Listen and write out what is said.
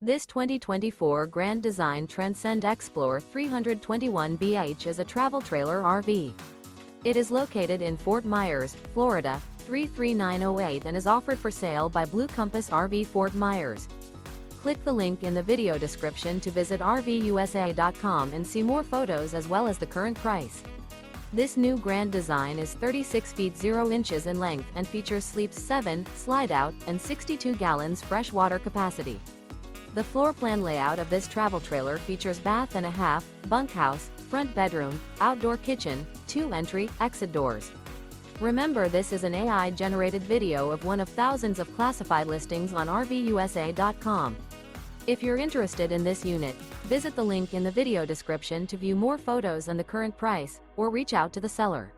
This 2024 Grand Design Transcend Xplor 321BH is a travel trailer RV. It is located in Fort Myers, Florida, 33908 and is offered for sale by Blue Compass RV Fort Myers. Click the link in the video description to visit RVUSA.com and see more photos as well as the current price. This new Grand Design is 36 feet 0 inches in length and features sleeps 7, Slideout, and 62 gallons fresh water capacity. The floor plan layout of this travel trailer features bath and a half, bunkhouse, front bedroom, outdoor kitchen, 2 entry/exit doors. Remember, this is an AI-generated video of one of thousands of classified listings on RVUSA.com. If you're interested in this unit, visit the link in the video description to view more photos and the current price, or reach out to the seller.